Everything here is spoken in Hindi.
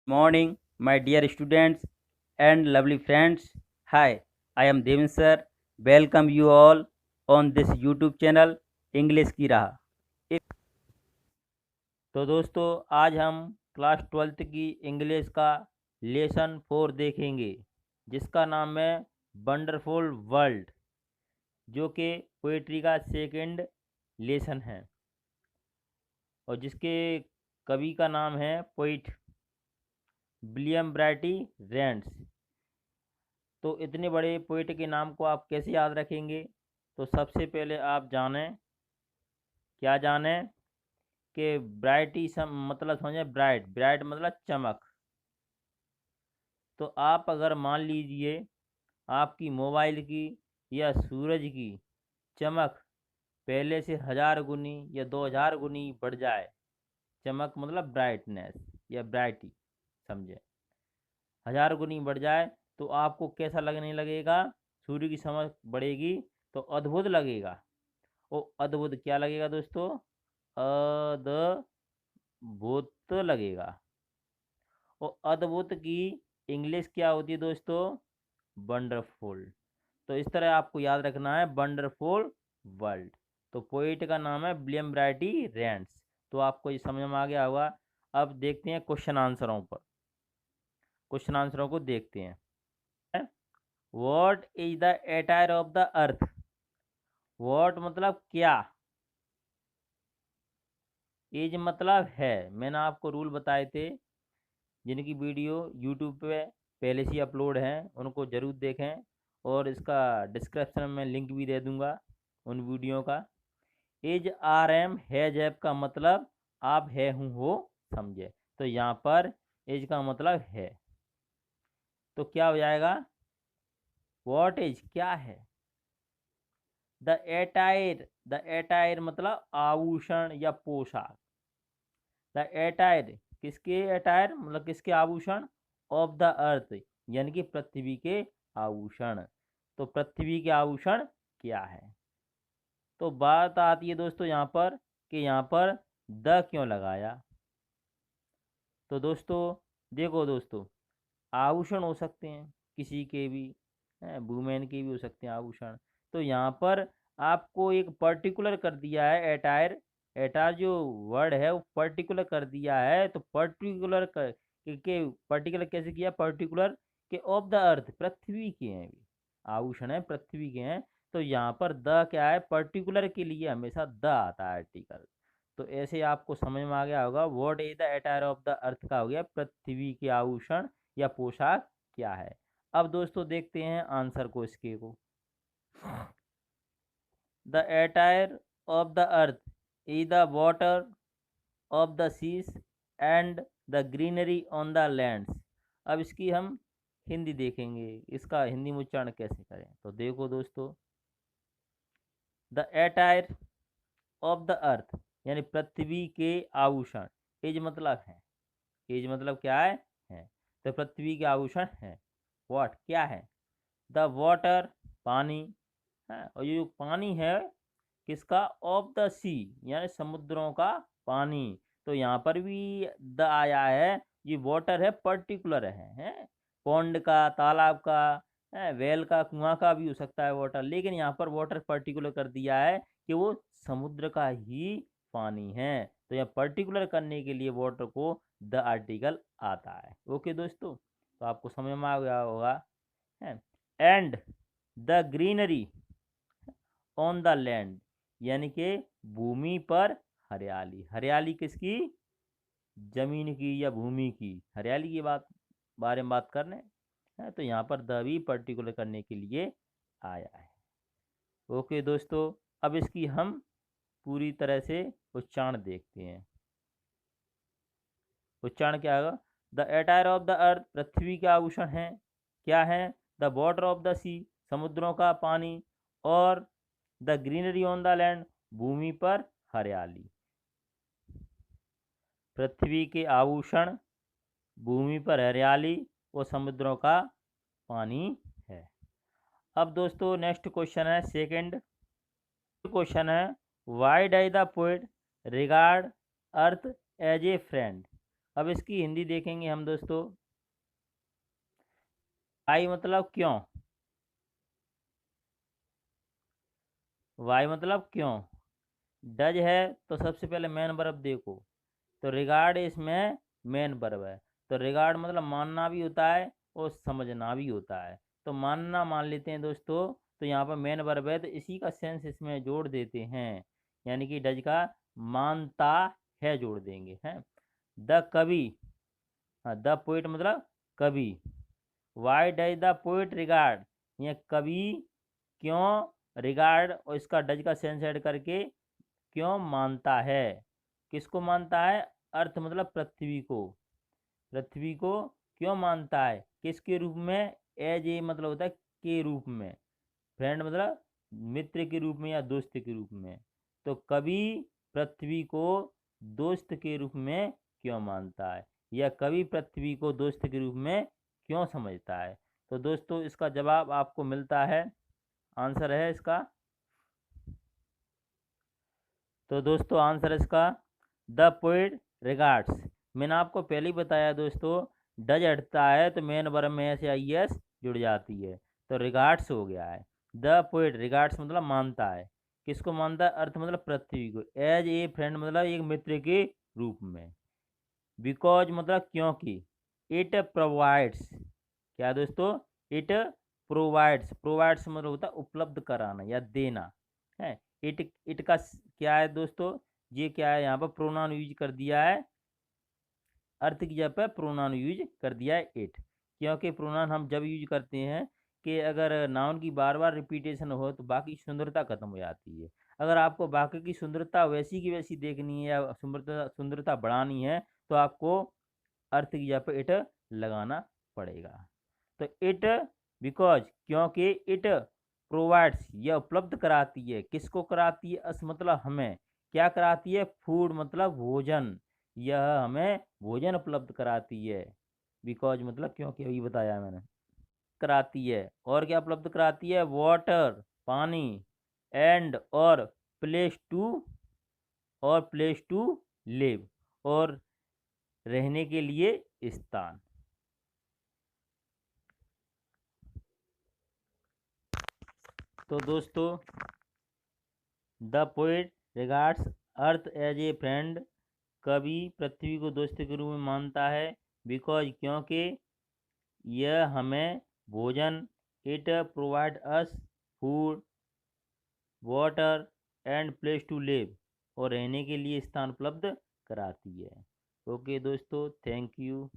Morning, my dear students and lovely friends. Hi, I am Devin sir. Welcome you all on this YouTube channel English की राह। तो दोस्तों आज हम क्लास 12th की इंग्लिश का लेसन 4 देखेंगे जिसका नाम है वंडरफुल वर्ल्ड, जो कि पोइट्री का सेकंड लेसन है और जिसके कवि का नाम है पोइट विलियम ब्राइटी रेंड्स। तो इतने बड़े पोइट के नाम को आप कैसे याद रखेंगे? तो सबसे पहले आप जानें, क्या जानें कि ब्राइटी मतलब समझे, ब्राइट ब्राइट मतलब चमक। तो आप अगर मान लीजिए आपकी मोबाइल की या सूरज की चमक पहले से 1000 गुनी या 2000 गुनी बढ़ जाए, चमक मतलब ब्राइटनेस या ब्राइटी समझे, 1000 गुनी बढ़ जाए तो आपको कैसा लगने लगेगा? सूर्य की चमक बढ़ेगी तो अद्भुत लगेगा। वो अद्भुत क्या लगेगा दोस्तों? अद्भुत लगेगा। और अद्भुत की इंग्लिश क्या होती है दोस्तों? वंडरफुल। तो इस तरह आपको याद रखना है वंडरफुल वर्ल्ड। तो पोइट का नाम है विलियम ब्राइटी रेंड्स। तो आपको ये समझ में आ गया होगा। अब देखते हैं क्वेश्चन आंसरों पर। क्वेश्चन आंसरों को देखते हैं। What is the attire of the earth? What मतलब क्या, एज मतलब है। मैंने आपको रूल बताए थे, जिनकी वीडियो यूट्यूब पे पहले से अपलोड हैं उनको ज़रूर देखें, और इसका डिस्क्रिप्शन में लिंक भी दे दूंगा उन वीडियो का। H R M has app का मतलब आप है हूँ हो समझे। तो यहाँ पर एज का मतलब है, तो क्या हो जाएगा? व्हाट इज क्या है? द एटायर मतलब आभूषण या पोशाक। द एटायर किसके? एटायर मतलब किसके आभूषण? ऑफ द अर्थ यानी कि पृथ्वी के आभूषण। तो पृथ्वी के आभूषण क्या है? तो बात आती है दोस्तों यहाँ पर कि यहाँ पर द क्यों लगाया। तो दोस्तों देखो दोस्तों, आभूषण हो सकते हैं किसी के भी, वुमेन के भी हो सकते हैं आभूषण। तो यहाँ पर आपको एक पर्टिकुलर कर दिया है एटायर। एटायर जो वर्ड है वो पर्टिकुलर कर दिया है। तो पर्टिकुलर के पर्टिकुलर कैसे किया? पर्टिकुलर के ऑफ द अर्थ पृथ्वी के हैं, भी आभूषण है पृथ्वी के हैं। तो यहाँ पर द क्या है? पर्टिकुलर के लिए हमेशा द आता है आर्टिकल। तो ऐसे आपको समझ में आ गया होगा। What is the attire of the अर्थ का हो गया पृथ्वी के आभूषण या पोशाक क्या है। अब दोस्तों देखते हैं आंसर को इसके को। The attire of the earth is the water of the seas and the greenery on the lands. अब इसकी हम हिंदी देखेंगे, इसका हिंदी उच्चारण कैसे करें। तो देखो दोस्तों, द अटायर ऑफ द अर्थ यानी पृथ्वी के आभूषण। एज मतलब है, एज मतलब क्या है। तो पृथ्वी के आभूषण है। व्हाट क्या है? द वाटर पानी है। और ये जो पानी है किसका? ऑफ द सी यानी समुद्रों का पानी। तो यहाँ पर भी द आया है। ये वाटर है पर्टिकुलर है पौंड का, तालाब का, वेल का, कुआं का भी हो सकता है वाटर, लेकिन यहाँ पर वाटर पर्टिकुलर कर दिया है कि वो समुद्र का ही पानी है। तो यहाँ पर्टिकुलर करने के लिए वाटर को द आर्टिकल आता है। ओके दोस्तों, तो आपको समझ में आ गया होगा। And the greenery on the land यानी कि भूमि पर हरियाली। हरियाली किसकी? जमीन की या भूमि की हरियाली की बारे में बात करने है। तो यहाँ पर द भी पर्टिकुलर करने के लिए आया है। ओके दोस्तों, अब इसकी हम पूरी तरह से उच्चारण देखते हैं। उच्चारण क्या होगा? The attire of the earth पृथ्वी के आभूषण है। क्या है? The water of the sea समुद्रों का पानी, और the greenery on the land भूमि पर हरियाली। पृथ्वी के आभूषण, भूमि पर हरियाली और समुद्रों का पानी है। अब दोस्तों नेक्स्ट क्वेश्चन है सेकंड क्वेश्चन है, why does the poet regard earth as a friend? अब इसकी हिंदी देखेंगे हम दोस्तों। वाई मतलब क्यों, वाई मतलब क्यों। डज है तो सबसे पहले मेन वर्ब देखो, तो रिगार्ड इसमें मेन वर्ब है। तो रिगार्ड मतलब मानना भी होता है और समझना भी होता है। तो मानना मान लेते हैं दोस्तों, तो यहाँ पर मेन वर्ब है तो इसी का सेंस इसमें जोड़ देते हैं, यानी कि डज का मानता है जोड़ देंगे हैं। द कवि, हाँ द पोइट मतलब कवि। Y does the poet regard, ये कवि क्यों रिगार्ड और इसका डज का सेंस ऐड करके क्यों मानता है, किसको मानता है, अर्थ मतलब पृथ्वी को, पृथ्वी को क्यों मानता है, किसके रूप में, एज ए मतलब होता है के रूप में, फ्रेंड मतलब मित्र के रूप में या दोस्त के रूप में। तो कवि पृथ्वी को दोस्त के रूप में क्यों मानता है, या कवि पृथ्वी को दोस्त के रूप में क्यों समझता है। तो दोस्तों इसका जवाब आपको मिलता है, आंसर है इसका। तो दोस्तों आंसर इसका द पोइट रिगार्ड्स। मैंने आपको पहले ही बताया दोस्तों, डज हटता है तो मेन वर्ब में एस या ई एस जुड़ जाती है, तो रिगार्ड्स हो गया है। द पोइट रिगार्ड्स मतलब मानता है, किसको मानता है, अर्थ मतलब पृथ्वी को, एज ए फ्रेंड मतलब एक मित्र के रूप में, बिकॉज मतलब क्योंकि, इट प्रोवाइड्स, क्या दोस्तों, इट प्रोवाइड्स, प्रोवाइड्स मतलब होता है उपलब्ध कराना या देना है। इट का क्या है दोस्तों, ये क्या है, यहाँ पर प्रोनाउन यूज कर दिया है, अर्थ की जगह पर प्रोनाउन यूज कर दिया है इट। क्योंकि प्रोनाउन हम जब यूज करते हैं कि अगर नाउन की बार बार रिपीटेशन हो तो बाकी सुंदरता खत्म हो जाती है। अगर आपको बाकी की सुंदरता वैसी की वैसी देखनी है या सुंदरता सुंदरता बढ़ानी है तो आपको अर्थ की जगह पर इट लगाना पड़ेगा। तो इट, बिकॉज क्योंकि, इट प्रोवाइड्स यह उपलब्ध कराती है, किसको कराती है, अस मतलब हमें, क्या कराती है, फूड मतलब भोजन, यह हमें भोजन उपलब्ध कराती है। बिकॉज मतलब क्योंकि अभी बताया मैंने, कराती है, और क्या उपलब्ध कराती है, वाटर पानी, एंड और प्लेस टू, और प्लेस टू लिव, और रहने के लिए स्थान। तो दोस्तों the poet regards earth as a friend, कवि पृथ्वी को दोस्त के रूप में मानता है, बिकॉज क्योंकि यह हमें भोजन, it provide us food water and place to live, और रहने के लिए स्थान उपलब्ध कराती है। ओके दोस्तों, थैंक यू।